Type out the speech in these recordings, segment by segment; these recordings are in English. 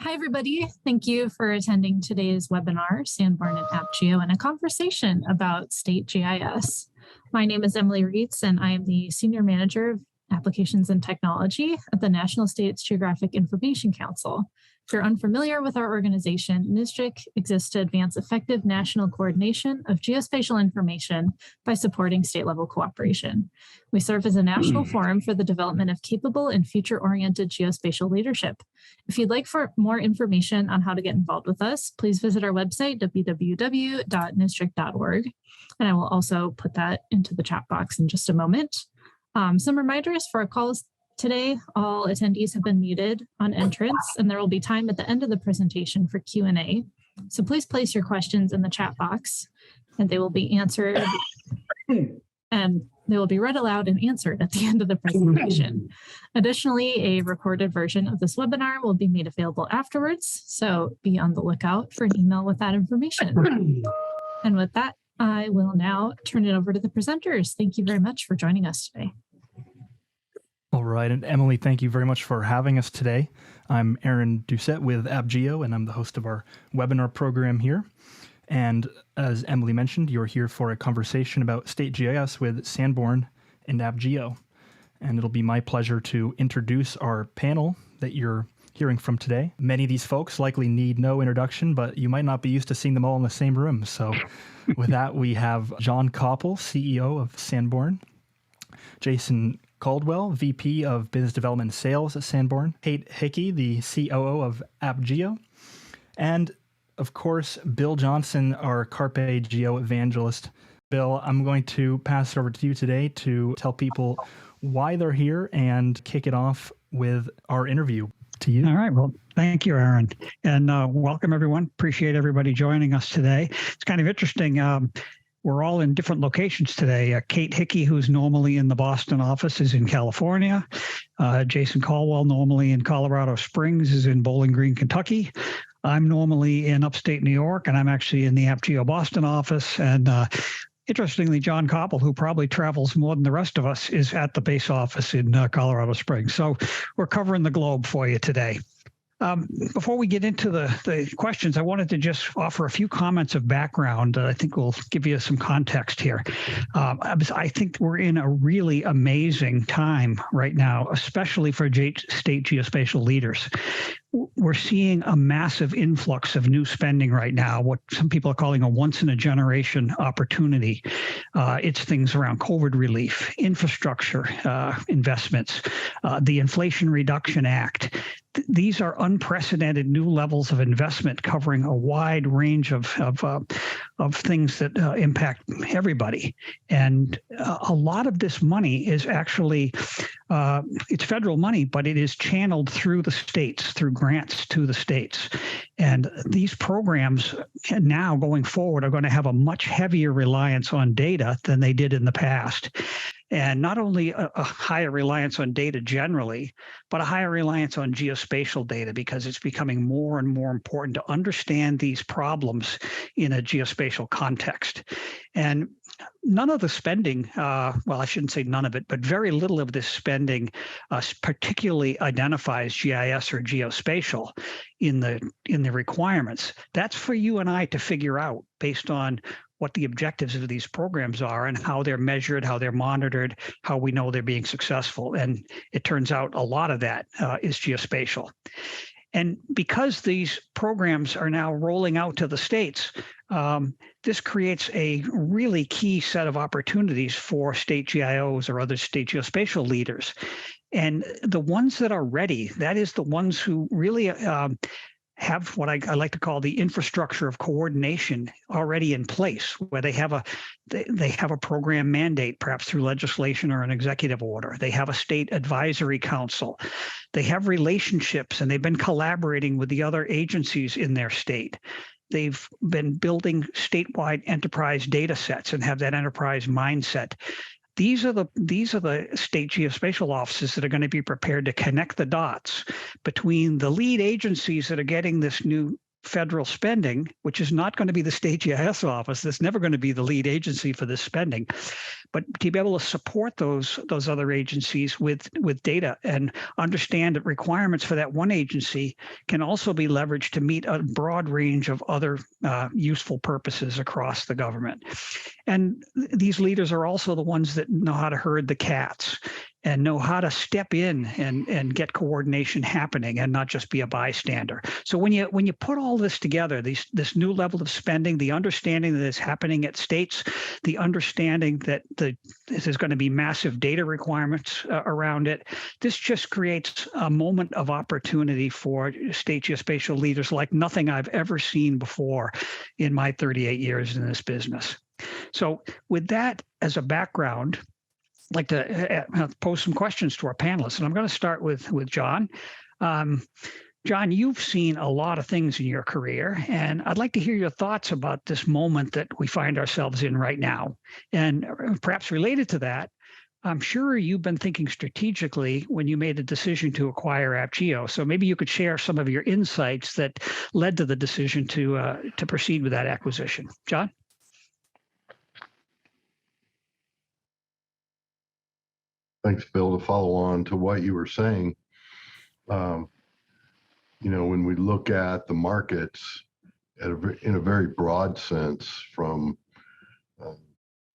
Hi, everybody. Thank you for attending today's webinar, Sanborn and AppGeo, and a conversation about state GIS. My name is Emily Reitz, and I am the Senior Manager of Applications and Technology at the National States Geographic Information Council. If you're unfamiliar with our organization, NSGIC exists to advance effective national coordination of geospatial information by supporting state-level cooperation. We serve as a national forum for the development of capable and future-oriented geospatial leadership. If you'd like for more information on how to get involved with us, please visit our website, www.nisgic.org. And I will also put that into the chat box in just a moment. Some reminders for our calls today. All attendees have been muted on entrance, and there will be time at the end of the presentation for Q&A. So please place your questions in the chat box, and they will be answered, and they will be read aloud and answered at the end of the presentation. Additionally, a recorded version of this webinar will be made available afterwards, so be on the lookout for an email with that information. And with that, I will now turn it over to the presenters. Thank you very much for joining us today. All right, and Emily, thank you very much for having us today. I'm Aaron Doucette with AppGeo, and I'm the host of our webinar program here. And as Emily mentioned, you're here for a conversation about state GIS with Sanborn and AppGeo. And it'll be my pleasure to introduce our panel that you're hearing from today. Many of these folks likely need no introduction, but you might not be used to seeing them all in the same room. So with that, we have John Copple, CEO of Sanborn, Jason Caldwell, VP of Business Development and Sales at Sanborn, Kate Hickey, the COO of AppGeo, and of course, Bill Johnson, our Carpe Geo evangelist. Bill, I'm going to pass it over to you today to tell people why they're here and kick it off with our interview. To you. All right. Well, thank you, Aaron. And welcome, everyone. Appreciate everybody joining us today. It's kind of interesting. We're all in different locations today. Kate Hickey, who's normally in the Boston office, is in California. Jason Caldwell, normally in Colorado Springs, is in Bowling Green, Kentucky. I'm normally in upstate New York, and I'm actually in the AppGeo Boston office. And interestingly, John Copple, who probably travels more than the rest of us, is at the base office in Colorado Springs. So we're covering the globe for you today. Before we get into the questions, I wanted to just offer a few comments of background that I think will give you some context here. I think we're in a really amazing time right now, especially for state geospatial leaders. We're seeing a massive influx of new spending right now, what some people are calling a once-in-a-generation opportunity. It's things around COVID relief, infrastructure investments, the Inflation Reduction Act. These are unprecedented new levels of investment covering a wide range of things that impact everybody. And a lot of this money is actually, it's federal money, but it is channeled through the states, through grants to the states. And these programs now going forward are going to have a much heavier reliance on data than they did in the past. And not only a higher reliance on data generally, but a higher reliance on geospatial data, because it's becoming more and more important to understand these problems in a geospatial context. And none of the spending, well, I shouldn't say none of it, but very little of this spending particularly identifies GIS or geospatial in the requirements. That's for you and I to figure out based on what the objectives of these programs are and how they're measured, how they're monitored, how we know they're being successful. And it turns out a lot of that is geospatial. And because these programs are now rolling out to the states, this creates a really key set of opportunities for state GIOs or other state geospatial leaders. And the ones that are ready, that is the ones who really have what I like to call the infrastructure of coordination already in place, where they have a program mandate, perhaps through legislation or an executive order. They have a state advisory council. They have relationships, and they've been collaborating with the other agencies in their state. They've been building statewide enterprise data sets and have that enterprise mindset. These are the state geospatial offices that are going to be prepared to connect the dots between the lead agencies that are getting this new federal spending, which is not going to be the state GIS office. That's never going to be the lead agency for this spending. But to be able to support those other agencies with data and understand that requirements for that one agency can also be leveraged to meet a broad range of other useful purposes across the government. And these leaders are also the ones that know how to herd the cats and know how to step in and get coordination happening and not just be a bystander. So when you put all this together, this new level of spending, the understanding that is happening at states, the understanding that there's going to be massive data requirements around it, this just creates a moment of opportunity for state geospatial leaders like nothing I've ever seen before in my 38 years in this business. So with that as a background, I'd like to pose some questions to our panelists, and I'm going to start with John. John, you've seen a lot of things in your career, and I'd like to hear your thoughts about this moment that we find ourselves in right now. And perhaps related to that, I'm sure you've been thinking strategically when you made a decision to acquire AppGeo. So maybe you could share some of your insights that led to the decision to proceed with that acquisition. John? Thanks, Bill. To follow on to what you were saying, when we look at the markets in a very broad sense from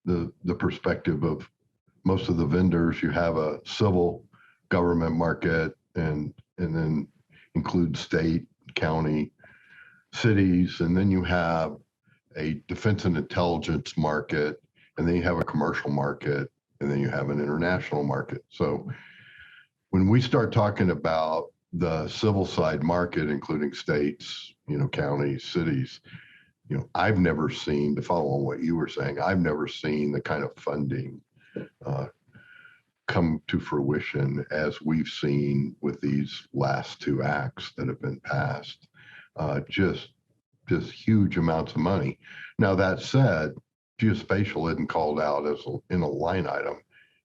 the perspective of most of the vendors, you have a civil government market and then include state, county, cities, and then you have a defense and intelligence market, and then you have a commercial market, and then you have an international market. So when we start talking about the civil side market, including states, counties, cities, I've never seen, to follow on what you were saying, I've never seen the kind of funding come to fruition as we've seen with these last two acts that have been passed. Just huge amounts of money. Now, that said, geospatial isn't called out as in a line item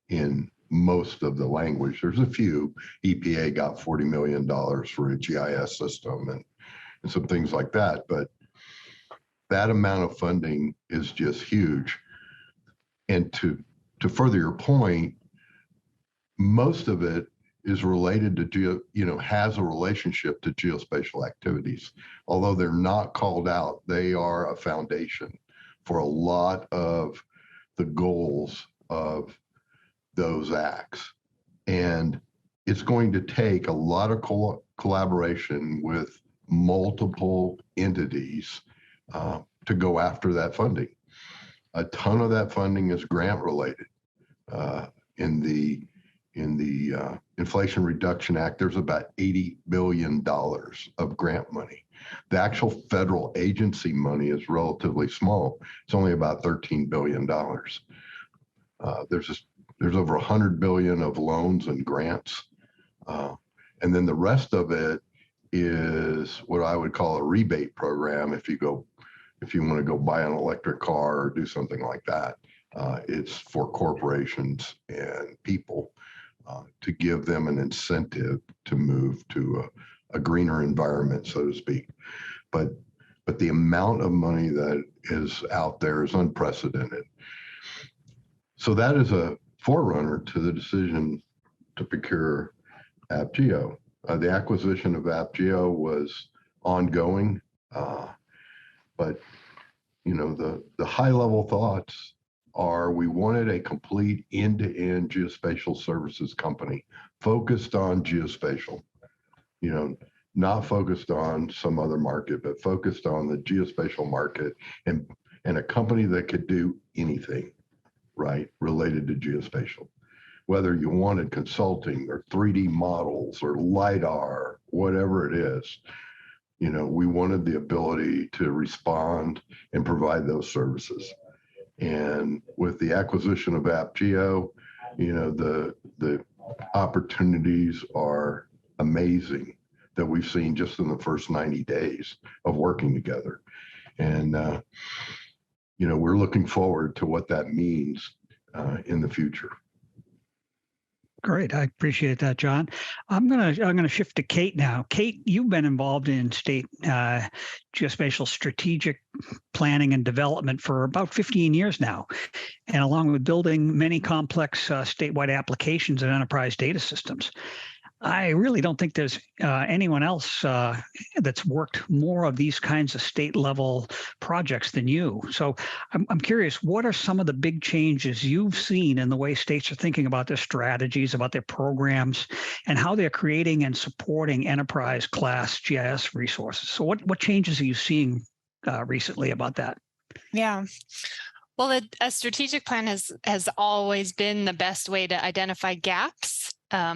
in most of the language. There's a few. EPA got $40 million for a GIS system and some things like that, but that amount of funding is just huge. And to further your point, most of it is related to has a relationship to geospatial activities. Although they're not called out, they are a foundation for a lot of the goals of those acts. And it's going to take a lot of collaboration with multiple entities to go after that funding. A ton of that funding is grant related. In the Inflation Reduction Act, there's about $80 billion of grant money. The actual federal agency money is relatively small. It's only about $13 billion. There's over $100 billion of loans and grants. And then the rest of it is what I would call a rebate program. If you want to go buy an electric car or do something like that, it's for corporations and people to give them an incentive to move to a greener environment, so to speak. But the amount of money that is out there is unprecedented. So that is a forerunner to the decision to procure AppGeo. The acquisition of AppGeo was ongoing, but the high level thoughts are we wanted a complete end-to-end geospatial services company focused on geospatial, not focused on some other market, but focused on the geospatial market and a company that could do anything, right, related to geospatial. Whether you wanted consulting or 3D models or LiDAR, whatever it is, we wanted the ability to respond and provide those services. And with the acquisition of AppGeo, the opportunities are amazing that we've seen just in the first 90 days of working together. And, we're looking forward to what that means in the future. Great. I appreciate that, John. I'm gonna shift to Kate now. Kate, you've been involved in state geospatial strategic planning and development for about 15 years now, and along with building many complex statewide applications and enterprise data systems. I really don't think there's anyone else that's worked more of these kinds of state level projects than you. So I'm curious, what are some of the big changes you've seen in the way states are thinking about their strategies, about their programs, and how they're creating and supporting enterprise class GIS resources? So what changes are you seeing recently about that? Yeah. Well, a strategic plan has always been the best way to identify gaps.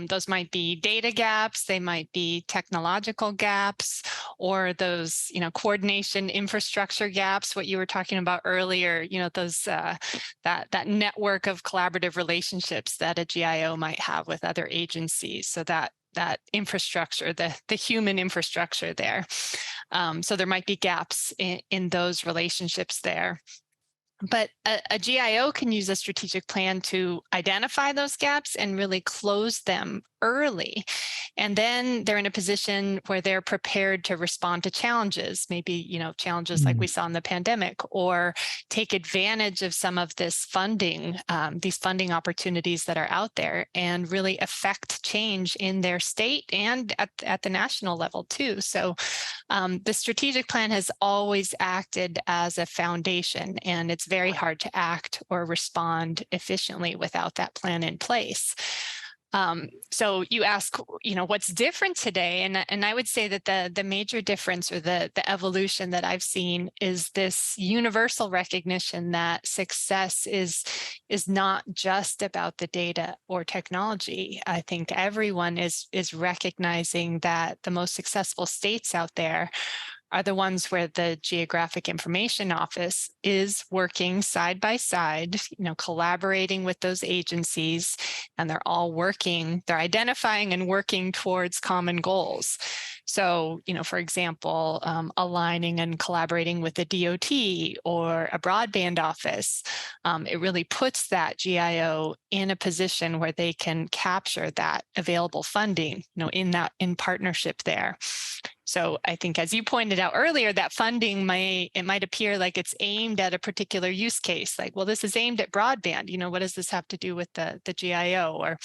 Those might be data gaps, they might be technological gaps, or those, coordination infrastructure gaps, what you were talking about earlier, those that network of collaborative relationships that a GIO might have with other agencies. So that infrastructure, the human infrastructure there. So there might be gaps in those relationships there. But a GIO can use a strategic plan to identify those gaps and really close them early. And then they're in a position where they're prepared to respond to challenges, maybe, challenges like we saw in the pandemic, or take advantage of some of this funding, these funding opportunities that are out there, and really affect change in their state and at the national level too. So the strategic plan has always acted as a foundation, and it's very hard to act or respond efficiently without that plan in place. So you ask, what's different today? And I would say that the major difference, or the evolution that I've seen, is this universal recognition that success is not just about the data or technology. I think everyone is recognizing that the most successful states out there are the ones where the Geographic Information Office is working side by side, collaborating with those agencies, and they're identifying and working towards common goals. So, for example, aligning and collaborating with the DOT or a broadband office, it really puts that GIO in a position where they can capture that available funding, in partnership there. So I think, as you pointed out earlier, that funding might appear like it's aimed at a particular use case. Like, well, this is aimed at broadband. What does this have to do with the GIO? Or,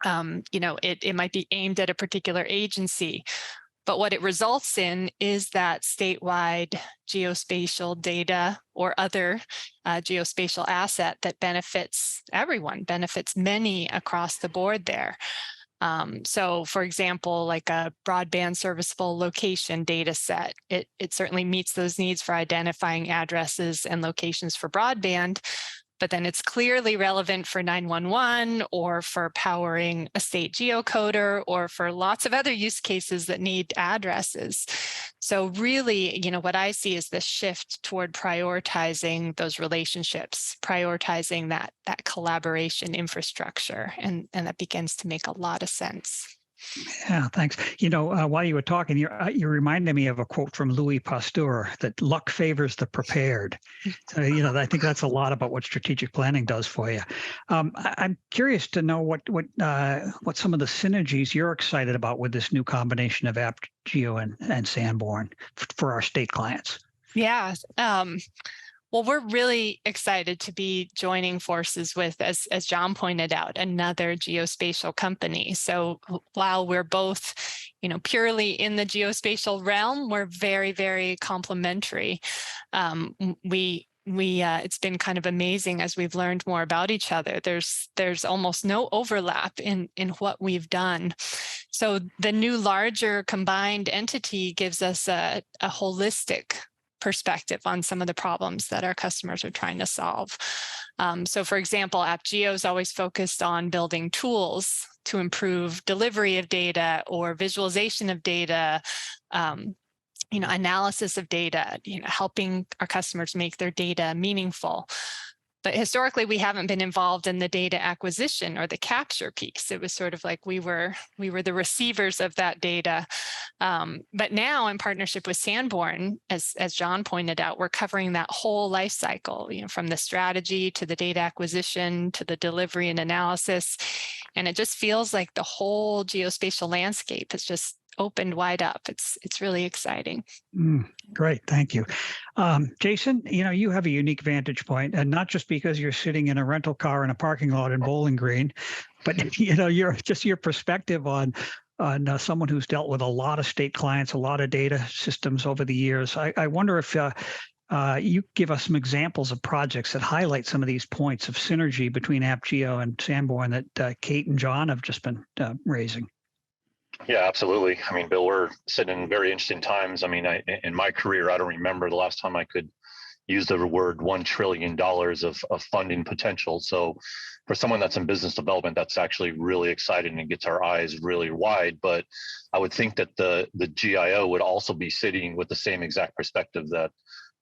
it might be aimed at a particular agency. But what it results in is that statewide geospatial data or other geospatial asset that benefits everyone, benefits many across the board there. So, for example, like a broadband serviceable location data set, it certainly meets those needs for identifying addresses and locations for broadband, but then it's clearly relevant for 911 or for powering a state geocoder or for lots of other use cases that need addresses. So really, what I see is this shift toward prioritizing those relationships, prioritizing that collaboration infrastructure, and that begins to make a lot of sense. Yeah, thanks. While you were talking, you reminded me of a quote from Louis Pasteur that luck favors the prepared. So, I think that's a lot about what strategic planning does for you. I'm curious to know what some of the synergies you're excited about with this new combination of AppGeo and Sanborn for our state clients. Yeah. Well, we're really excited to be joining forces with, as John pointed out, another geospatial company. So while we're both, purely in the geospatial realm, we're very, very complementary. It's been kind of amazing as we've learned more about each other. There's almost no overlap in what we've done. So the new larger combined entity gives us a holistic perspective on some of the problems that our customers are trying to solve. So for example, AppGeo is always focused on building tools to improve delivery of data or visualization of data, analysis of data, helping our customers make their data meaningful. But historically, we haven't been involved in the data acquisition or the capture piece. It was sort of like we were the receivers of that data. But now, in partnership with Sanborn, as John pointed out, we're covering that whole life cycle, from the strategy to the data acquisition to the delivery and analysis. And it just feels like the whole geospatial landscape has just opened wide up. It's really exciting. Great, thank you. Jason, you have a unique vantage point, and not just because you're sitting in a rental car in a parking lot in Bowling Green, but your perspective on someone who's dealt with a lot of state clients, a lot of data systems over the years. I wonder if you give us some examples of projects that highlight some of these points of synergy between AppGeo and Sanborn that Kate and John have just been raising. Yeah, absolutely. I mean, Bill, we're sitting in very interesting times. I mean, in my career, I don't remember the last time I could use the word $1 trillion of funding potential. So for someone that's in business development, that's actually really exciting and gets our eyes really wide. But I would think that the GIO would also be sitting with the same exact perspective that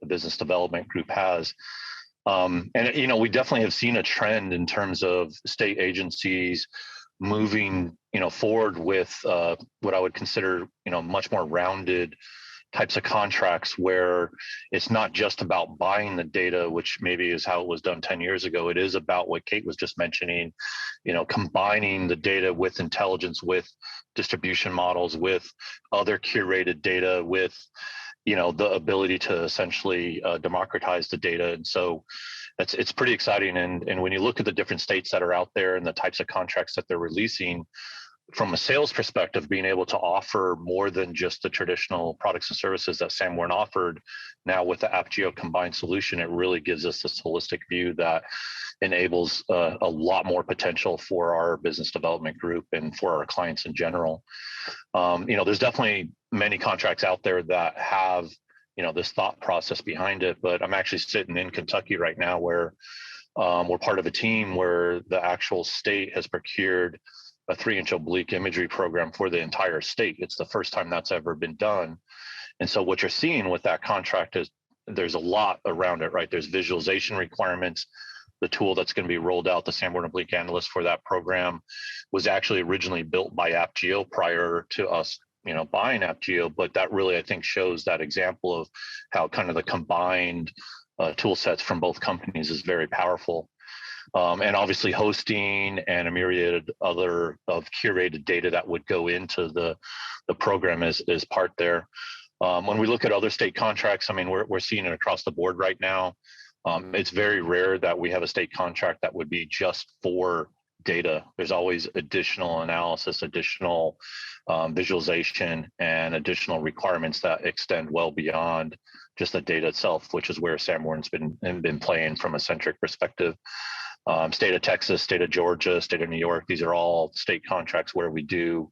the business development group has. And, we definitely have seen a trend in terms of state agencies moving, forward with what I would consider, much more rounded types of contracts where it's not just about buying the data, which maybe is how it was done 10 years ago. It is about what Kate was just mentioning, combining the data with intelligence, with distribution models, with other curated data, with, the ability to essentially democratize the data. And so it's pretty exciting. And when you look at the different states that are out there and the types of contracts that they're releasing, from a sales perspective, being able to offer more than just the traditional products and services that Sanborn offered, now with the AppGeo combined solution, it really gives us this holistic view that enables a lot more potential for our business development group and for our clients in general. There's definitely many contracts out there that have this thought process behind it, but I'm actually sitting in Kentucky right now where we're part of a team where the actual state has procured a 3-inch oblique imagery program for the entire state. It's the first time that's ever been done. And so what you're seeing with that contract is there's a lot around it, right? There's visualization requirements. The tool that's going to be rolled out, the Sanborn Oblique Analyst for that program, was actually originally built by AppGeo prior to us, buying AppGeo. But that really, I think, shows that example of how kind of the combined tool sets from both companies is very powerful. And obviously hosting and a myriad other of curated data that would go into the program is part there. When we look at other state contracts, I mean, we're seeing it across the board right now. It's very rare that we have a state contract that would be just for data. There's always additional analysis, additional visualization, and additional requirements that extend well beyond just the data itself, which is where Sanborn's been playing from a centric perspective. State of Texas, state of Georgia, state of New York, these are all state contracts where we do,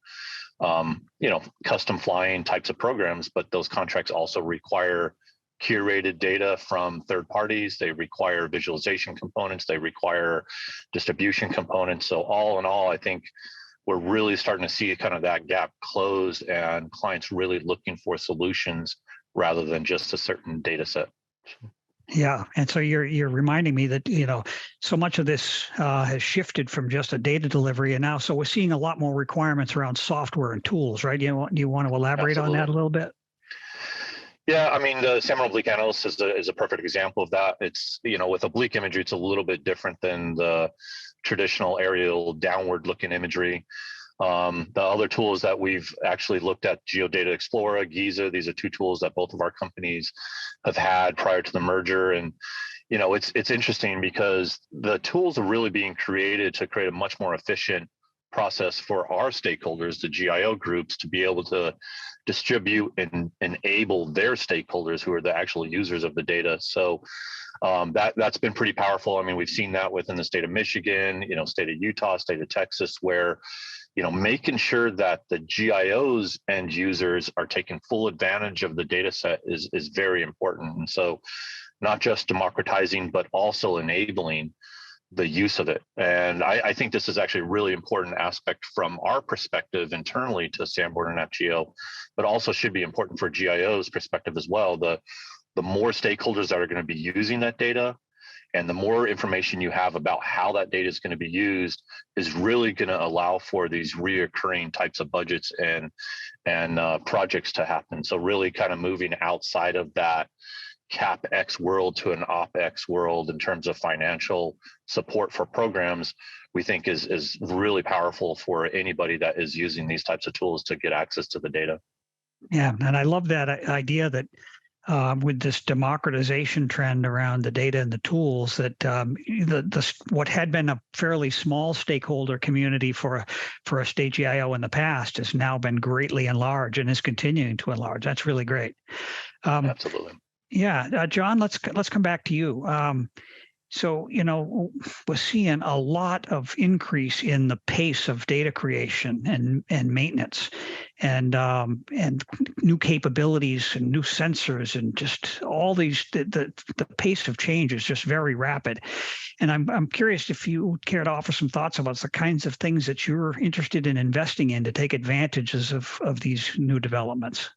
custom flying types of programs, but those contracts also require curated data from third parties. They require visualization components. They require distribution components. So all in all, I think we're really starting to see kind of that gap close and clients really looking for solutions rather than just a certain data set. Yeah, and so you're reminding me that so much of this has shifted from just a data delivery, and now so we're seeing a lot more requirements around software and tools, right? Do you want to elaborate on that a little bit? Yeah, I mean, the Sanborn Oblique Analyst is a perfect example of that. It's with oblique imagery, it's a little bit different than the traditional aerial downward-looking imagery. The other tools that we've actually looked at, Geodata Explorer, Giza, these are two tools that both of our companies have had prior to the merger. And, it's interesting because the tools are really being created to create a much more efficient process for our stakeholders, the GIO groups, to be able to distribute and enable their stakeholders who are the actual users of the data. So that's been pretty powerful. I mean, we've seen that within the state of Michigan, state of Utah, state of Texas, where making sure that the GIOs end users are taking full advantage of the data set is very important. And so not just democratizing, but also enabling the use of it. And I think this is actually a really important aspect from our perspective internally to Sanborn and AppGeo, but also should be important for GIO's perspective as well. The more stakeholders that are going to be using that data, and the more information you have about how that data is going to be used is really going to allow for these reoccurring types of budgets and projects to happen. So really kind of moving outside of that CapEx world to an OpEx world in terms of financial support for programs, we think is really powerful for anybody that is using these types of tools to get access to the data. Yeah, and I love that idea that with this democratization trend around the data and the tools, that what had been a fairly small stakeholder community for a state GIO in the past has now been greatly enlarged and is continuing to enlarge. That's really great. Absolutely. Yeah, John, let's come back to you. So, we're seeing a lot of increase in the pace of data creation and maintenance, and new capabilities and new sensors, and just all these. The pace of change is just very rapid, and I'm curious if you would care to offer some thoughts about the kinds of things that you're interested in investing in to take advantages of these new developments.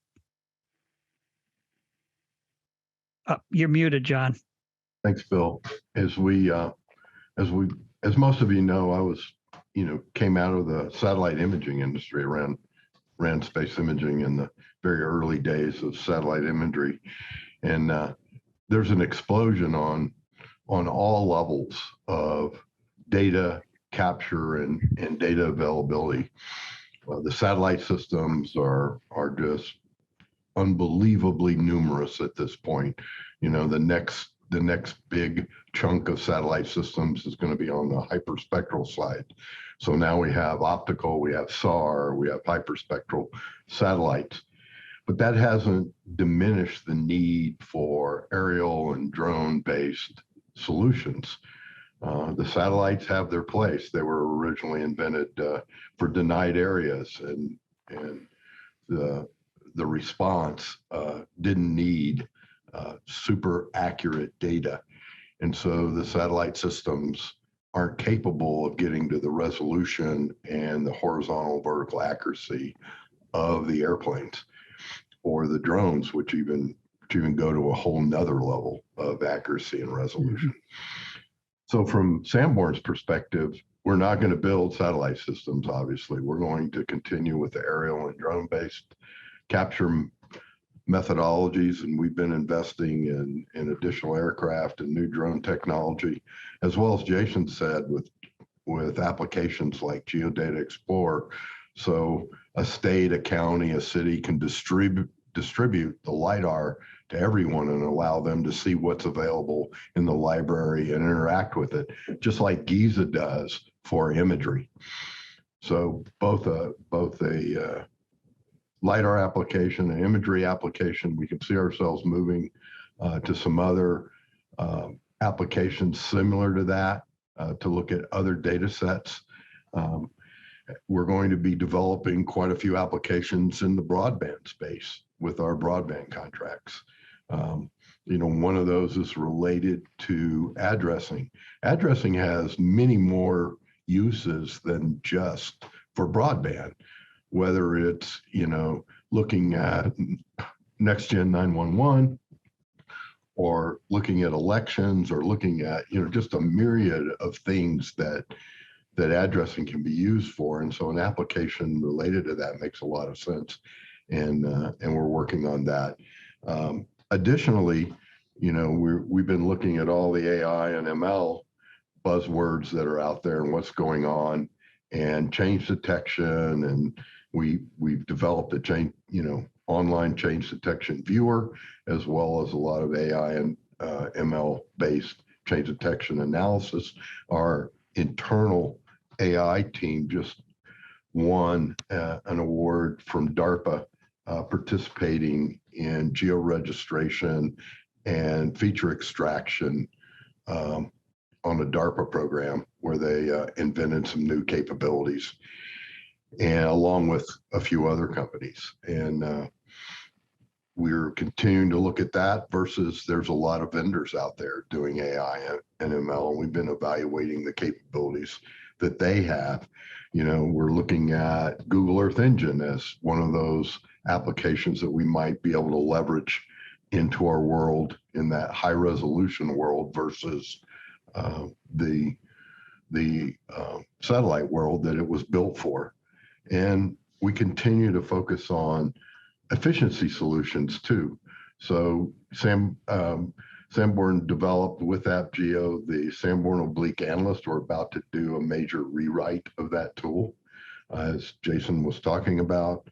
You're muted, John. Thanks, Bill. As most of you know, I was, came out of the satellite imaging industry, ran space imaging in the very early days of satellite imagery, and there's an explosion on all levels of data capture and data availability. The satellite systems are just unbelievably numerous at this point. The next big chunk of satellite systems is going to be on the hyperspectral side. So now we have optical, we have SAR, we have hyperspectral satellites, but that hasn't diminished the need for aerial and drone-based solutions. The satellites have their place. They were originally invented for denied areas, and the response didn't need super accurate data. And so the satellite systems aren't capable of getting to the resolution and the horizontal vertical accuracy of the airplanes or the drones, which even go to a whole nother level of accuracy and resolution. So from Sanborn's perspective, we're not going to build satellite systems, obviously. We're going to continue with the aerial and drone-based capture methodologies, and we've been investing in additional aircraft and new drone technology, as well as Jason said, with applications like Geodata Explorer. So a state, a county, a city can distribute the LiDAR to everyone and allow them to see what's available in the library and interact with it, just like GISA does for imagery. So both a LiDAR application and imagery application, we can see ourselves moving to some other applications similar to that to look at other data sets. We're going to be developing quite a few applications in the broadband space with our broadband contracts. One of those is related to addressing. Addressing has many more uses than just for broadband, whether it's, looking at next gen 911 or looking at elections or looking at, just a myriad of things that addressing can be used for. And so an application related to that makes a lot of sense. And we're working on that. Additionally, we've been looking at all the AI and ML buzzwords that are out there and what's going on, and change detection. And we've developed a online change detection viewer, as well as a lot of AI and ML based change detection analysis. Our internal AI team just won an award from DARPA participating in geo-registration and feature extraction on a DARPA program where they invented some new capabilities, and along with a few other companies. And we're continuing to look at that versus there's a lot of vendors out there doing AI and ML, and we've been evaluating the capabilities that they have. We're looking at Google Earth Engine as one of those applications that we might be able to leverage into our world in that high resolution world versus the satellite world that it was built for. And we continue to focus on efficiency solutions too. So Sanborn developed with AppGeo the Sanborn Oblique Analyst. We're about to do a major rewrite of that tool, as Jason was talking about.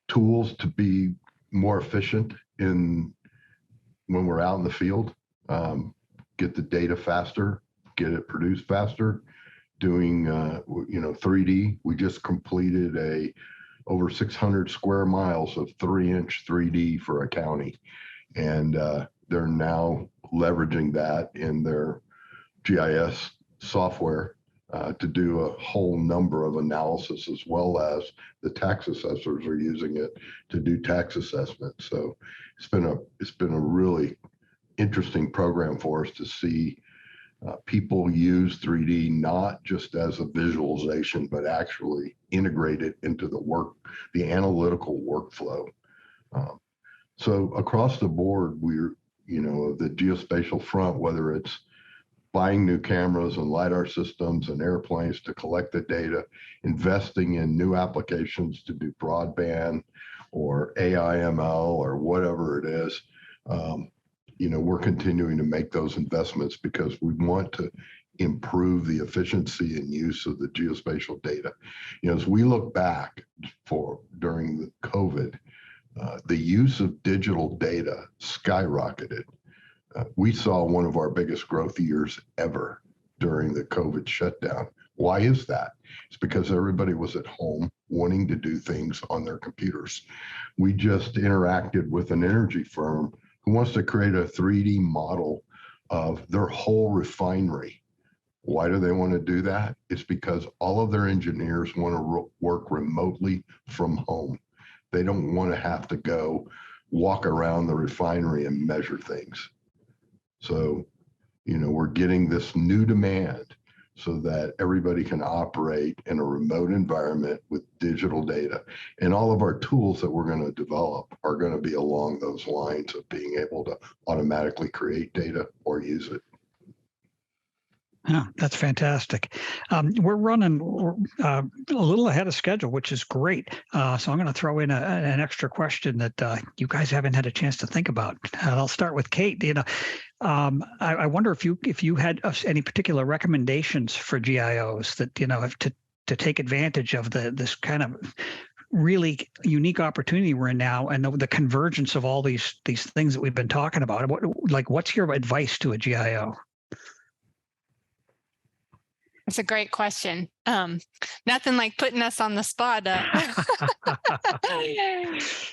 Tools to be more efficient when we're out in the field, get the data faster, get it produced faster. Doing 3D. We just completed over 600 square miles of 3-inch 3D for a county, and they're now leveraging that in their GIS software to do a whole number of analysis, as well as the tax assessors are using it to do tax assessments. So it's been a really interesting program for us to see people use 3D not just as a visualization, but actually integrate it into the analytical workflow. So across the board, we're, the geospatial front, whether it's buying new cameras and LiDAR systems and airplanes to collect the data, investing in new applications to do broadband or AI ML or whatever it is, we're continuing to make those investments because we want to improve the efficiency and use of the geospatial data. As we look back during the COVID, the use of digital data skyrocketed. We saw one of our biggest growth years ever during the COVID shutdown. Why is that? It's because everybody was at home wanting to do things on their computers. We just interacted with an energy firm who wants to create a 3D model of their whole refinery. Why do they want to do that? It's because all of their engineers want to work remotely from home. They don't want to have to go walk around the refinery and measure things. So, we're getting this new demand so that everybody can operate in a remote environment with digital data. And all of our tools that we're going to develop are going to be along those lines of being able to automatically create data or use it. Yeah, that's fantastic. We're running a little ahead of schedule, which is great. So I'm going to throw in an extra question that you guys haven't had a chance to think about. And I'll start with Kate. I wonder if you had any particular recommendations for GIOs that to take advantage of this kind of really unique opportunity we're in now, and the convergence of all these things that we've been talking about. What's your advice to a GIO? That's a great question. Nothing like putting us on the spot.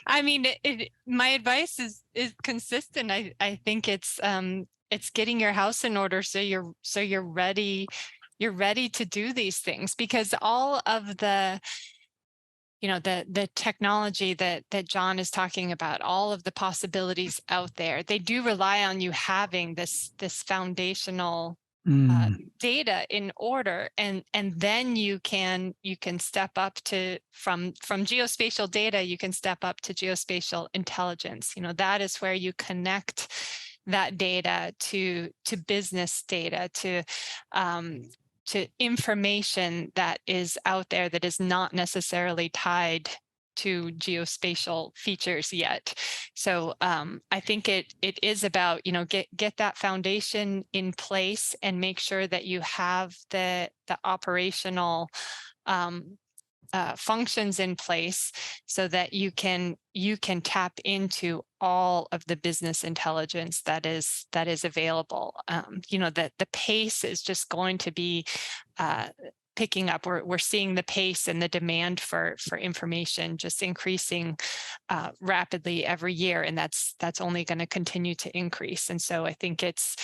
I mean, my advice is consistent. I think it's getting your house in order so you're ready to do these things, because all of the technology that John is talking about, all of the possibilities out there, they do rely on you having this foundational data in order, and then you can step up to from geospatial data, you can step up to geospatial intelligence. That is where you connect that data to business data, to information that is out there that is not necessarily tied to geospatial features yet. So I think it is about, get that foundation in place and make sure that you have the operational functions in place so that you can tap into all of the business intelligence that is available. That the pace is just going to be picking up. We're seeing the pace and the demand for information just increasing rapidly every year, and that's only going to continue to increase. And so I think it's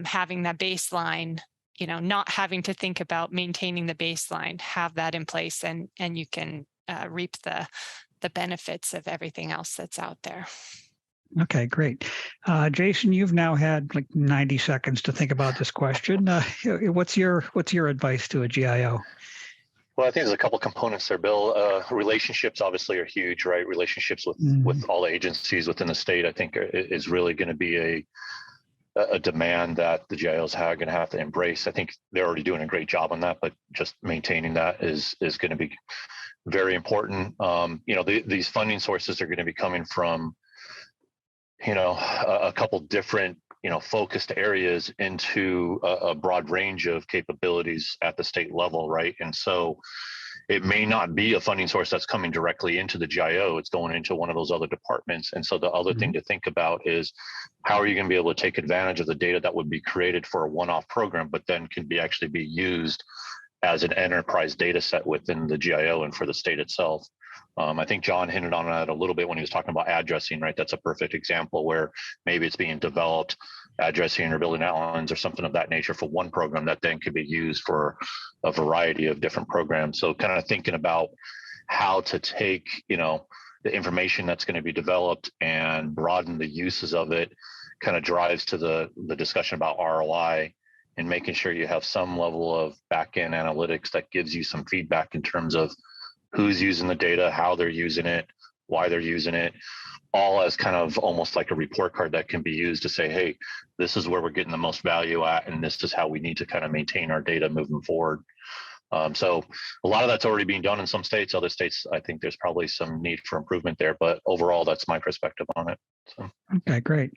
having that baseline, not having to think about maintaining the baseline, have that in place, and you can reap the benefits of everything else that's out there. Okay, great. Jason, you've now had 90 seconds to think about this question. What's your advice to a GIO? Well, I think there's a couple components there, Bill. Relationships obviously are huge, right? Relationships with all agencies within the state, I think, is really going to be a demand that the GIOs are going to have to embrace. I think they're already doing a great job on that, but just maintaining that is going to be very important. These funding sources are going to be coming from a couple different, focused areas into a broad range of capabilities at the state level, right? And so it may not be a funding source that's coming directly into the GIO. It's going into one of those other departments. And so the other thing to think about is how are you going to be able to take advantage of the data that would be created for a one-off program, but then can actually be used as an enterprise data set within the GIO and for the state itself. I think John hinted on that a little bit when he was talking about addressing, right? That's a perfect example where maybe it's being developed, addressing or building outlines or something of that nature for one program that then could be used for a variety of different programs. So kind of thinking about how to take, the information that's going to be developed and broaden the uses of it kind of drives to the discussion about ROI and making sure you have some level of back-end analytics that gives you some feedback in terms of who's using the data, how they're using it, why they're using it, all as kind of almost like a report card that can be used to say, hey, this is where we're getting the most value at, and this is how we need to kind of maintain our data moving forward. So a lot of that's already being done in some states. Other states, I think there's probably some need for improvement there, but overall, that's my perspective on it. So. Okay, great.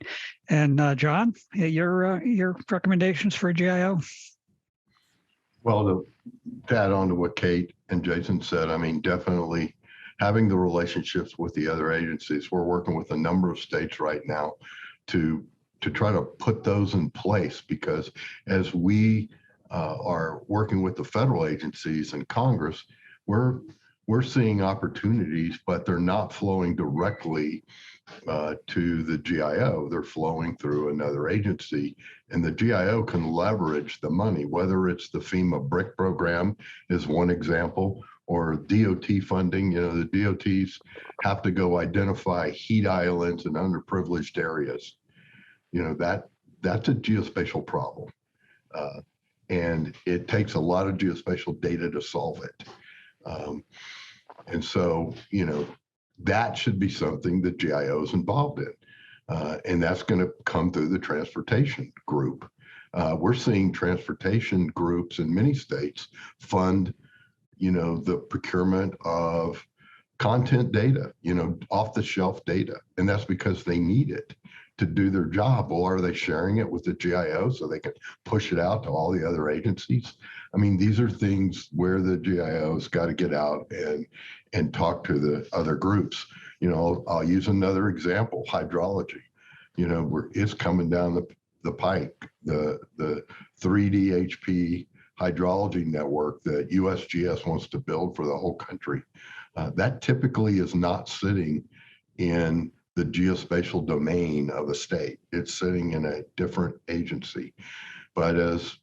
And John, your recommendations for GIO? Well, to add on to what Kate and Jason said, I mean, definitely having the relationships with the other agencies. We're working with a number of states right now to try to put those in place, because as we are working with the federal agencies and Congress, we're seeing opportunities, but they're not flowing directly to the GIO. They're flowing through another agency, and the GIO can leverage the money, whether it's the FEMA BRIC program is one example, or DOT funding. The DOTs have to go identify heat islands and underprivileged areas. That's a geospatial problem. And it takes a lot of geospatial data to solve it. And so, that should be something that GIO is involved in. And that's going to come through the transportation group. We're seeing transportation groups in many states fund, the procurement of content data, off the shelf data. And that's because they need it to do their job. Well, are they sharing it with the GIO so they can push it out to all the other agencies? I mean, these are things where the GIO's got to get out and talk to the other groups. I'll use another example, hydrology. It's coming down the pike, the 3DHP hydrology network that USGS wants to build for the whole country. That typically is not sitting in the geospatial domain of a state. It's sitting in a different agency. But as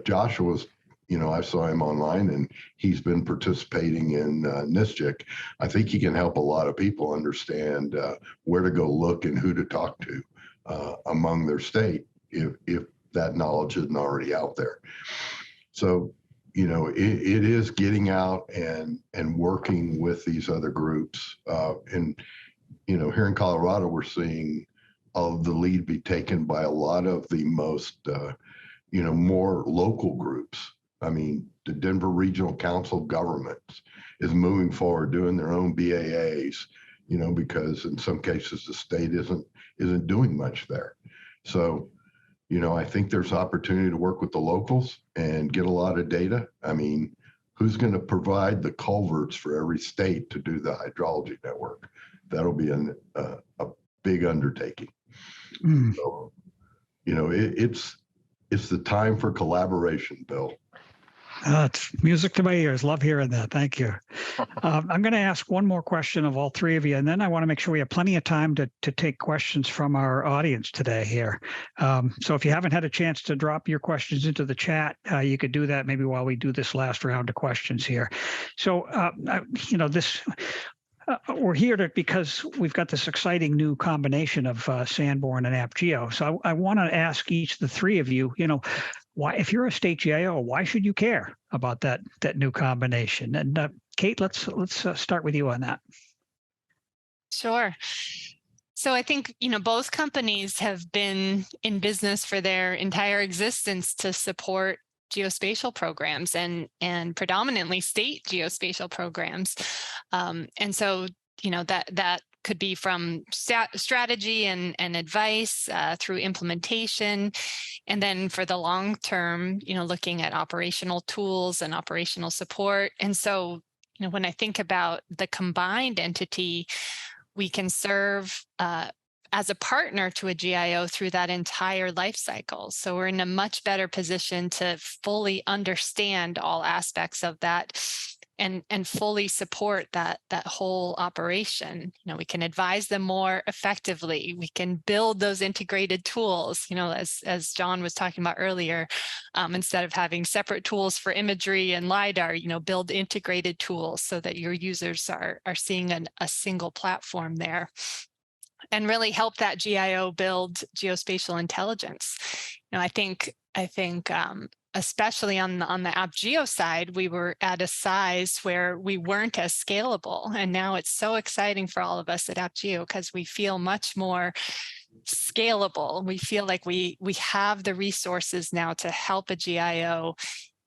Joshua's, I saw him online and he's been participating in NISGIC. I think he can help a lot of people understand where to go look and who to talk to among their state if that knowledge isn't already out there. So, it is getting out and working with these other groups. And here in Colorado, we're seeing all of the lead be taken by a lot of the most, more local groups. I mean, the Denver Regional Council of Governments is moving forward, doing their own BAAs, because in some cases the state isn't doing much there. So, I think there's opportunity to work with the locals and get a lot of data. I mean, who's going to provide the culverts for every state to do the hydrology network? That'll be a big undertaking. So, it's the time for collaboration, Bill. It's music to my ears. Love hearing that. Thank you. I'm going to ask one more question of all three of you, and then I want to make sure we have plenty of time to take questions from our audience today here. So if you haven't had a chance to drop your questions into the chat, you could do that maybe while we do this last round of questions here. So, we're here because we've got this exciting new combination of Sanborn and AppGeo. So I want to ask each of the three of you, why, if you're a state GIO, why should you care about that new combination? And Kate, let's start with you on that. Sure. So I think, both companies have been in business for their entire existence to support geospatial programs and predominantly state geospatial programs. And so, that could be from strategy and advice through implementation. And then for the long term, looking at operational tools and operational support. And so, when I think about the combined entity, we can serve as a partner to a GIO through that entire life cycle. So we're in a much better position to fully understand all aspects of that and fully support that whole operation. We can advise them more effectively. We can build those integrated tools, as John was talking about earlier, instead of having separate tools for imagery and LiDAR, build integrated tools so that your users are seeing a single platform there. And really help that GIO build geospatial intelligence. I think especially on the AppGeo side, we were at a size where we weren't as scalable, and now it's so exciting for all of us at AppGeo because we feel much more scalable. We feel like we have the resources now to help a GIO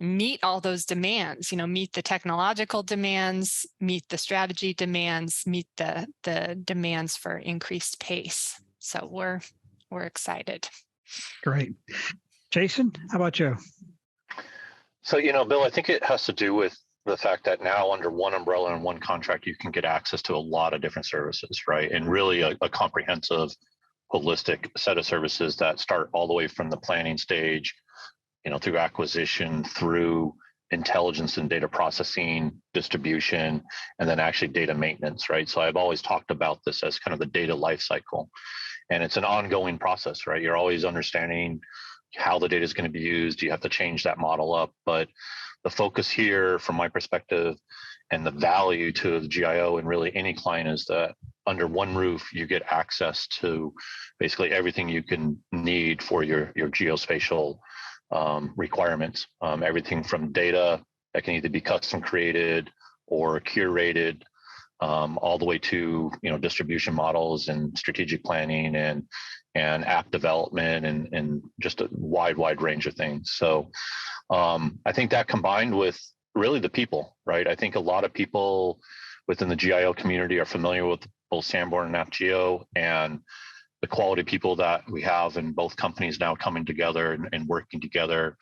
meet all those demands, meet the technological demands, meet the strategy demands, meet the demands for increased pace. So we're excited. Great. Jason, how about you? So, Bill, I think it has to do with the fact that now under one umbrella and one contract, you can get access to a lot of different services, right? And really a comprehensive, holistic set of services that start all the way from the planning stage, through acquisition, through intelligence and data processing, distribution, and then actually data maintenance, right? So I've always talked about this as kind of the data lifecycle. And it's an ongoing process, right? You're always understanding how the data is going to be used. You have to change that model up. But the focus here, from my perspective, and the value to the GIO and really any client is that under one roof, you get access to basically everything you can need for your geospatial requirements, everything from data that can either be custom created or curated, all the way to distribution models and strategic planning and app development and just a wide range of things. So I think that combined with really the people, right? I think a lot of people within the GIO community are familiar with both Sanborn and AppGeo, and the quality of people that we have in both companies now coming together and working together,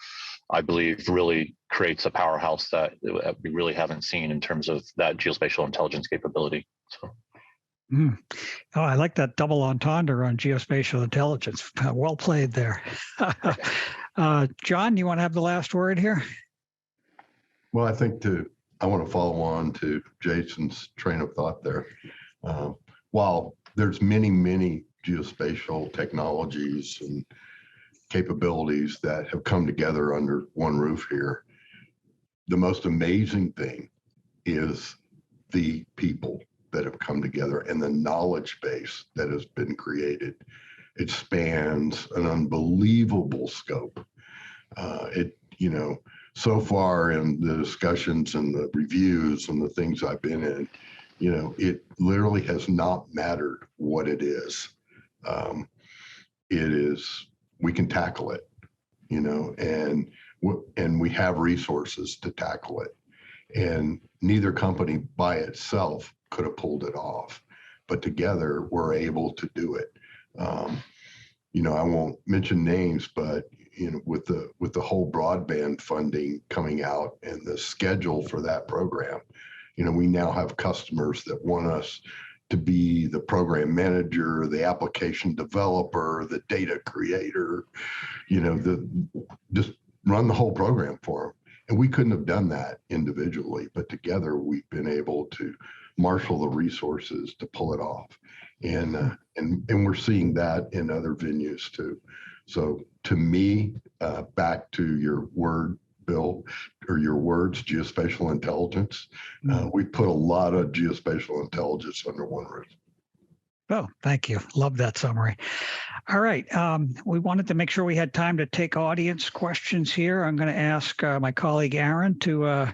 I believe really creates a powerhouse that we really haven't seen in terms of that geospatial intelligence capability. So. Oh, I like that double entendre on geospatial intelligence. Well played there. John, you want to have the last word here? Well, I want to follow on to Jason's train of thought there. While there's many geospatial technologies and capabilities that have come together under one roof here, the most amazing thing is the people that have come together and the knowledge base that has been created. It spans an unbelievable scope. So far in the discussions and the reviews and the things I've been in, it literally has not mattered what it is. We can tackle it, and we have resources to tackle it. And neither company by itself could have pulled it off, but together we're able to do it. I won't mention names, but with the whole broadband funding coming out and the schedule for that program, we now have customers that want us to be the program manager, the application developer, the data creator, just run the whole program for them. And we couldn't have done that individually, but together we've been able to marshal the resources to pull it off. And we're seeing that in other venues too. So to me, back to your word, Bill, or your words, geospatial intelligence, we put a lot of geospatial intelligence under one roof. Oh, thank you. Love that summary. All right. We wanted to make sure we had time to take audience questions here. I'm going to ask my colleague Aaron to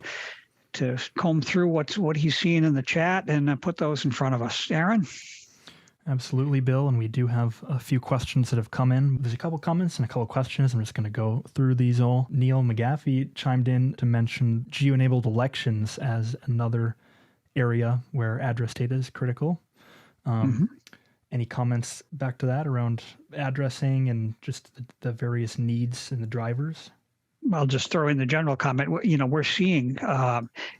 comb through what he's seeing in the chat and put those in front of us. Aaron? Absolutely, Bill. And we do have a few questions that have come in. There's a couple comments and a couple questions. I'm just going to go through these all. Neil McGaffey chimed in to mention geo-enabled elections as another area where address data is critical. Any comments back to that around addressing and just the various needs and the drivers? I'll just throw in the general comment. We're seeing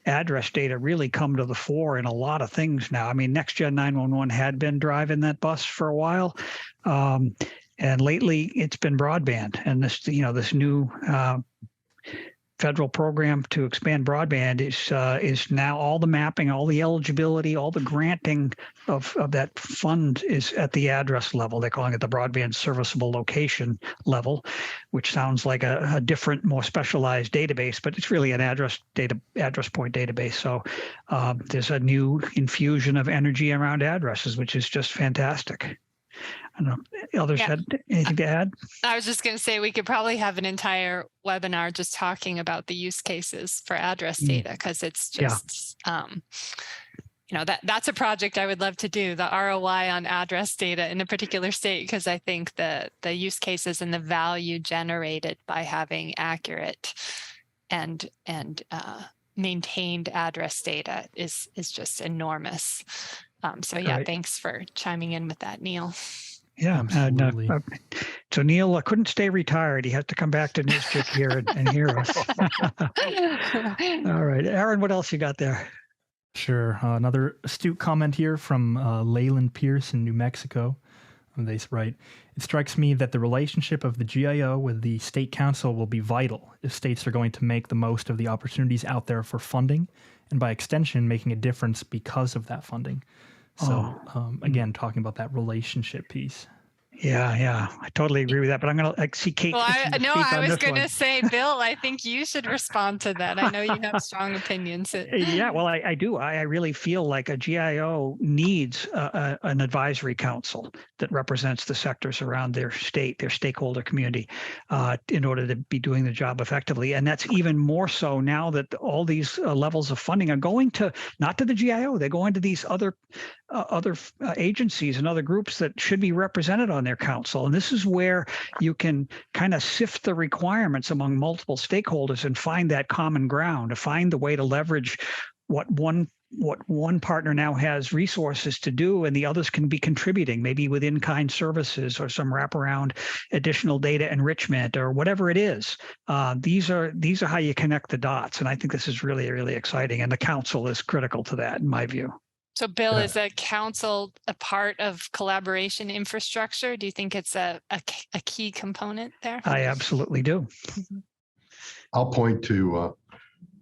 address data really come to the fore in a lot of things now. I mean, NextGen 911 had been driving that bus for a while, and lately it's been broadband. And this new federal program to expand broadband is now all the mapping, all the eligibility, all the granting of that fund is at the address level. They're calling it the broadband serviceable location level, which sounds like a different, more specialized database, but it's really an address point database. So there's a new infusion of energy around addresses, which is just fantastic. I don't know. Others had anything to add? I was just going to say we could probably have an entire webinar just talking about the use cases for address data, because it's just, that's a project I would love to do, the ROI on address data in a particular state, because I think the use cases and the value generated by having accurate and maintained address data is just enormous. Thanks for chiming in with that, Neil. Yeah, absolutely. So Neil couldn't stay retired. He had to come back to Newschick here and hear us. All right, Aaron, what else you got there? Sure. Another astute comment here from Leyland Pierce in New Mexico. They write, "It strikes me that the relationship of the GIO with the state council will be vital if states are going to make the most of the opportunities out there for funding, and by extension, making a difference because of that funding." So again, talking about that relationship piece. Yeah, I totally agree with that. But I'm going to see Kate. Well, I was going to say, Bill, I think you should respond to that. I know you have strong opinions. Yeah, well, I do. I really feel like a GIO needs an advisory council that represents the sectors around their state, their stakeholder community, in order to be doing the job effectively. And that's even more so now that all these levels of funding are going to, not to the GIO, they're going to these other agencies and other groups that should be represented on their council. And this is where you can kind of sift the requirements among multiple stakeholders and find that common ground, to find the way to leverage what one partner now has resources to do, and the others can be contributing, maybe with in-kind services or some wraparound additional data enrichment or whatever it is. These are how you connect the dots. And I think this is really, really exciting. And the council is critical to that, in my view. So, Bill, is a council a part of collaboration infrastructure? Do you think it's a key component there? I absolutely do. I'll point to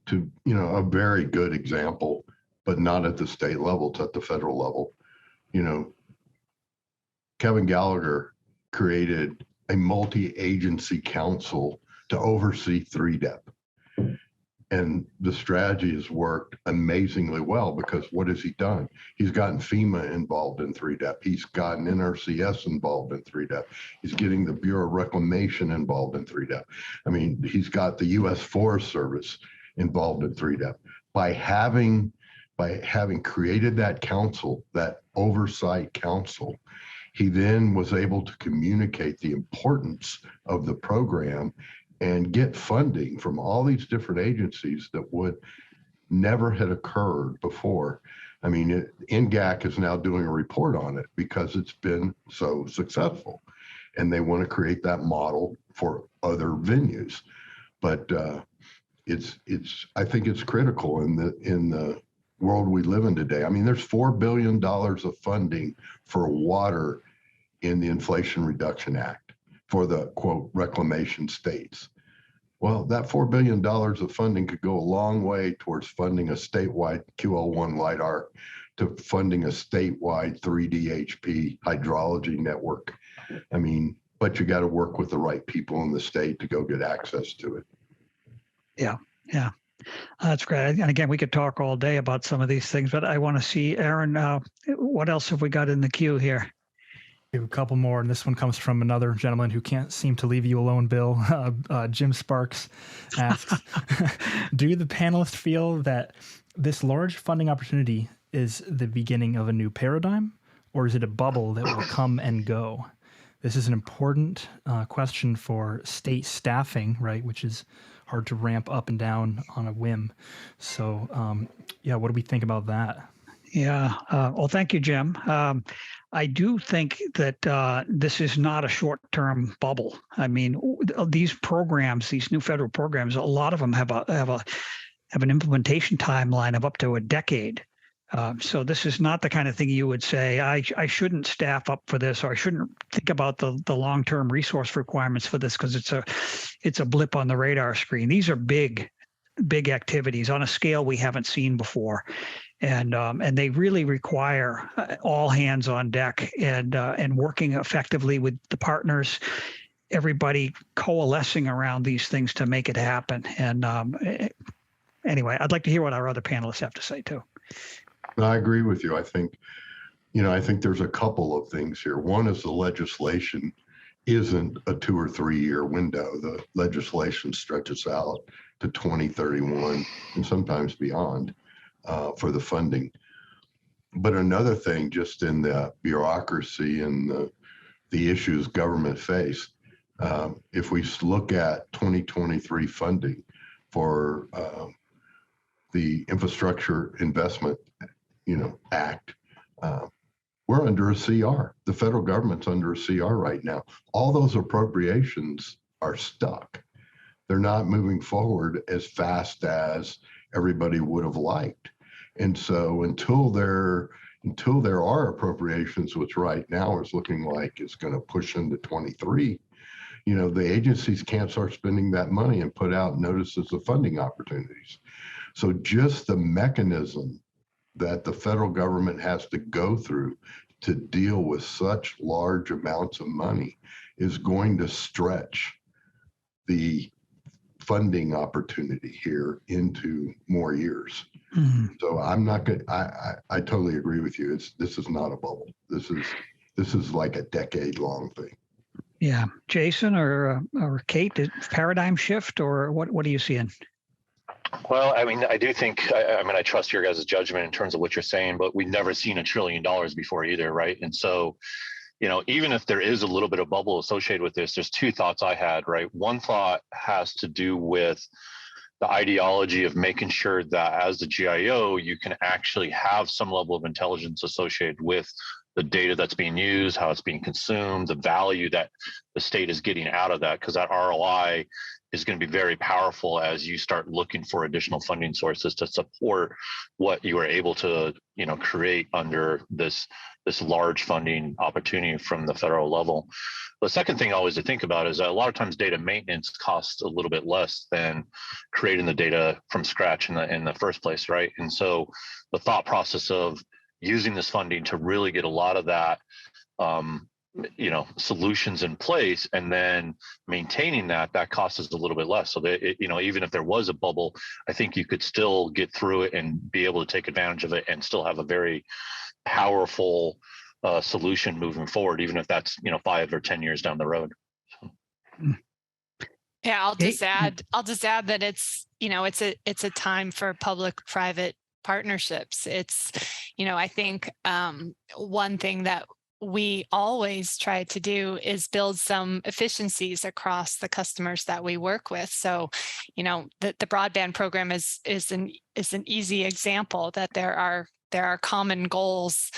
a very good example, but not at the state level, it's at the federal level. Kevin Gallagher created a multi-agency council to oversee 3DEP. And the strategy has worked amazingly well, because what has he done? He's gotten FEMA involved in 3DEP. He's gotten NRCS involved in 3DEP. He's getting the Bureau of Reclamation involved in 3DEP. I mean, he's got the U.S. Forest Service involved in 3DEP. By having created that council, that oversight council, he then was able to communicate the importance of the program and get funding from all these different agencies that would never had occurred before. I mean, NGAC is now doing a report on it because it's been so successful, and they want to create that model for other venues. But I think it's critical in the world we live in today. I mean, there's $4 billion of funding for water in the Inflation Reduction Act for the, quote, reclamation states. Well, that $4 billion of funding could go a long way towards funding a statewide QL1 LIDAR, to funding a statewide 3D hydrology network. I mean, but you got to work with the right people in the state to go get access to it. Yeah. That's great. And again, we could talk all day about some of these things, but I want to see, Aaron, what else have we got in the queue here? We have a couple more, and this one comes from another gentleman who can't seem to leave you alone, Bill. Jim Sparks asks, do the panelists feel that this large funding opportunity is the beginning of a new paradigm, or is it a bubble that will come and go? This is an important question for state staffing, right, which is hard to ramp up and down on a whim. So, what do we think about that? Yeah. Well, thank you, Jim. I do think that this is not a short-term bubble. I mean, these programs, these new federal programs, a lot of them have an implementation timeline of up to a decade. So this is not the kind of thing you would say, I shouldn't staff up for this, or I shouldn't think about the long-term resource requirements for this because it's a blip on the radar screen. These are big activities on a scale we haven't seen before. And they really require all hands on deck and working effectively with the partners, everybody coalescing around these things to make it happen. And anyway, I'd like to hear what our other panelists have to say too. I agree with you. I think there's a couple of things here. One is the legislation isn't a 2 or 3 year window. The legislation stretches out to 2031 and sometimes beyond for the funding. But another thing, just in the bureaucracy and the issues government face, if we look at 2023 funding for the Infrastructure Investment Act, we're under a CR. The federal government's under a CR right now. All those appropriations are stuck. They're not moving forward as fast as everybody would have liked. And so until there are appropriations, which right now is looking like it's going to push into 23, the agencies can't start spending that money and put out notices of funding opportunities. So just the mechanism that the federal government has to go through to deal with such large amounts of money is going to stretch the funding opportunity here into more years. Mm-hmm. So I'm not going. I totally agree with you. This is not a bubble. This is like a decade-long thing. Yeah, Jason or Kate, paradigm shift, or what are you seeing? Well, I mean, I do think, I trust your guys' judgment in terms of what you're saying, but we've never seen $1 trillion before either, right? And so, even if there is a little bit of bubble associated with this, there's two thoughts I had, right? One thought has to do with the ideology of making sure that as the GIO, you can actually have some level of intelligence associated with the data that's being used, how it's being consumed, the value that the state is getting out of that, because that ROI is going to be very powerful as you start looking for additional funding sources to support what you are able to, create under this large funding opportunity from the federal level. The second thing always to think about is that a lot of times data maintenance costs a little bit less than creating the data from scratch in the first place, right? And so the thought process of using this funding to really get a lot of that solutions in place and then maintaining that cost is a little bit less. So that even if there was a bubble, I think you could still get through it and be able to take advantage of it and still have a very powerful solution moving forward, even if that's 5 or 10 years down the road. Yeah, I'll just add that it's a time for public-private partnerships. It's I think one thing that we always try to do is build some efficiencies across the customers that we work with. So, the broadband program is an easy example that there are common goals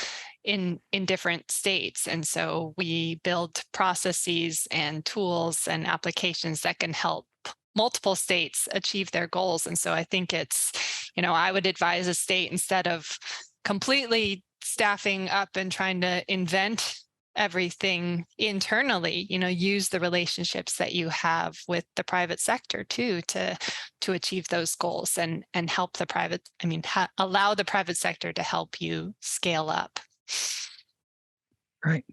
in different states. And so we build processes and tools and applications that can help multiple states achieve their goals. And so I think it's, I would advise a state, instead of completely staffing up and trying to invent everything internally, use the relationships that you have with the private sector too to achieve those goals and help the private, allow the private sector to help you scale up. Right.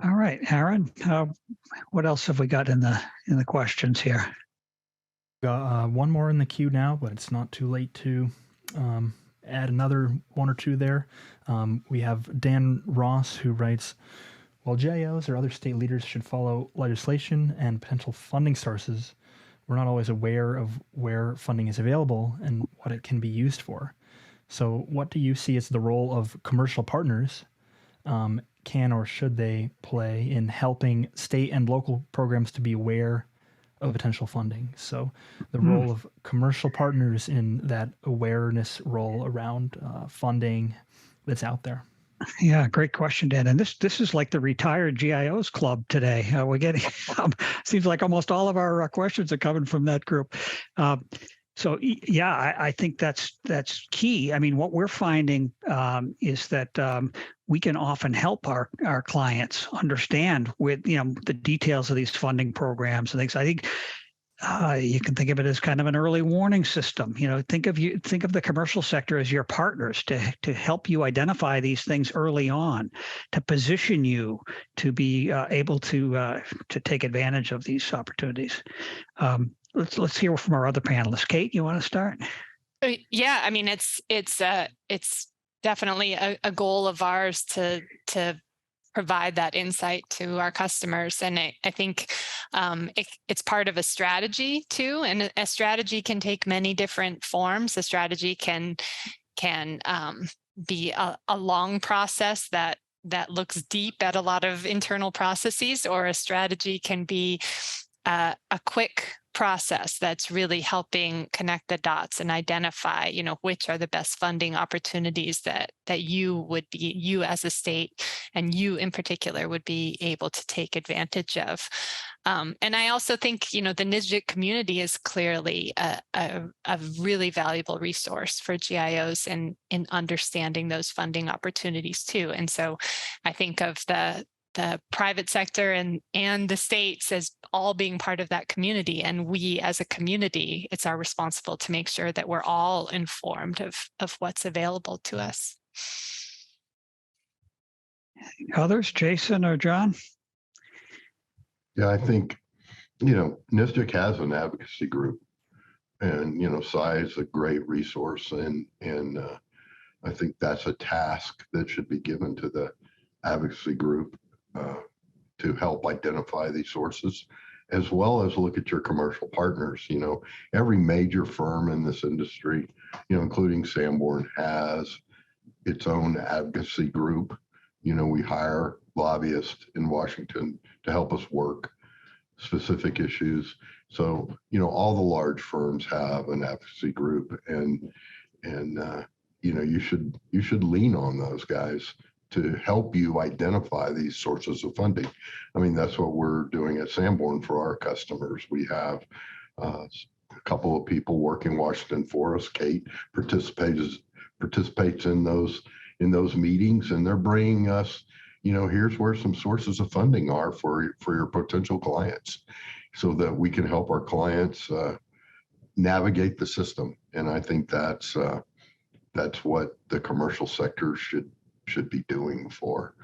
All right, Aaron, what else have we got in the questions here? Got one more in the queue now, but it's not too late to add another one or two there. We have Dan Ross, who writes, while GIOs or other state leaders should follow legislation and potential funding sources, we're not always aware of where funding is available and what it can be used for. So what do you see as the role of commercial partners? Can or should they play in helping state and local programs to be aware of potential funding? So the role of commercial partners in that awareness role around funding, that's out there? Yeah, great question, Dan. And this is like the retired GIOs club today. We're getting seems like almost all of our questions are coming from that group. I think that's key. I mean, what we're finding is that we can often help our clients understand with the details of these funding programs and things. I think you can think of it as kind of an early warning system. Think of the commercial sector as your partners to help you identify these things early on, to position you to be able to take advantage of these opportunities. Let's hear from our other panelists. Kate, you want to start? Yeah, I mean, it's definitely a goal of ours to provide that insight to our customers, and I think it's part of a strategy too. And a strategy can take many different forms. A strategy can be a long process that looks deep at a lot of internal processes, or a strategy can be a quick process that's really helping connect the dots and identify, which are the best funding opportunities that you as a state and you in particular would be able to take advantage of. And I also think, the NSGIC community is clearly a really valuable resource for GIOs in understanding those funding opportunities too. And so I think of the private sector and the states as all being part of that community. And we as a community, it's our responsibility to make sure that we're all informed of what's available to us. Others, Jason or John? Yeah, I think, NSGIC has an advocacy group, and, SCI is a great resource. And I think that's a task that should be given to the advocacy group to help identify these sources, as well as look at your commercial partners. Every major firm in this industry, including Sanborn, has its own advocacy group. We hire lobbyists in Washington to help us work specific issues. So, all the large firms have an advocacy group, and you should lean on those guys to help you identify these sources of funding. I mean, that's what we're doing at Sanborn for our customers. We have a couple of people working Washington for us. Kate participates in those meetings, and they're bringing us, here's where some sources of funding are for your potential clients, so that we can help our clients navigate the system. And I think that's what the commercial sector should be doing for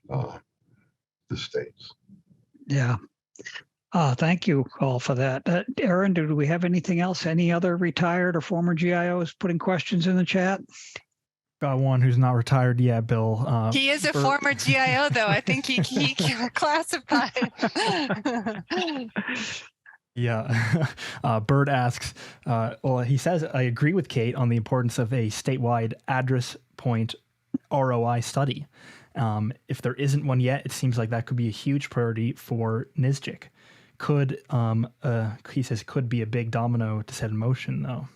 the states. Yeah. Thank you all for that. Aaron, do we have anything else? Any other retired or former GIOs putting questions in the chat? Got one who's not retired yet, Bill. He is a former GIO, though. I think he classified. Yeah. Bert asks, he says, I agree with Kate on the importance of a statewide address point ROI study. If there isn't one yet, it seems like that could be a huge priority for NSGIC. He says, could be a big domino to set in motion, though.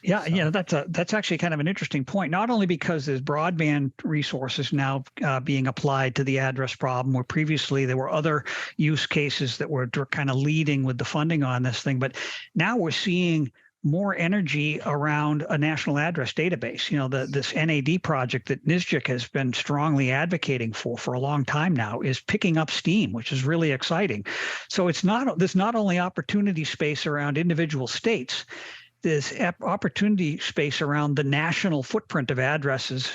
Yeah, that's actually kind of an interesting point. Not only because there's broadband resources now being applied to the address problem, where previously there were other use cases that were kind of leading with the funding on this thing, but now we're seeing more energy around a national address database. This NAD project that NSGIC has been strongly advocating for a long time now is picking up steam, which is really exciting. So there's not only opportunity space around individual states, there's opportunity space around the national footprint of addresses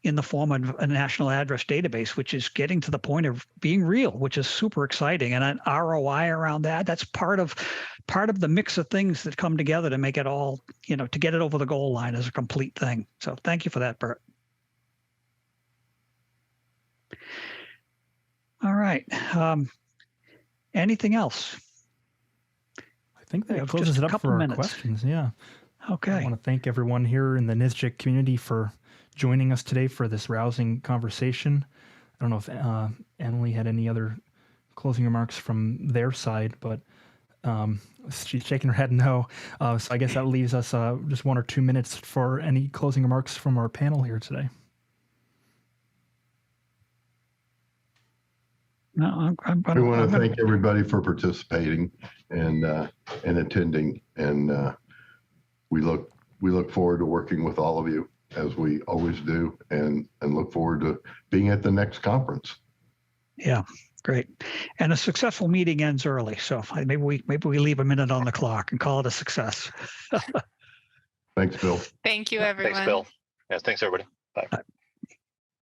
in the form of a national address database, which is getting to the point of being real, which is super exciting. And an ROI around that's part of the mix of things that come together to make it all, to get it over the goal line as a complete thing. So thank you for that, Bert. All right. Anything else? I think that closes it up for our questions. Yeah. Okay. I want to thank everyone here in the NSGIC community for joining us today for this rousing conversation. I don't know if Emily had any other closing remarks from their side, but She's shaking her head no. So I guess that leaves us just 1 or 2 minutes for any closing remarks from our panel here today. No, We want to thank everybody for participating and attending, and we look forward to working with all of you as we always do, and look forward to being at the next conference. Yeah, great. And a successful meeting ends early, so maybe we leave a minute on the clock and call it a success. Thanks, Bill. Thank you, everyone. Thanks, Bill. Yeah, thanks, everybody. Bye.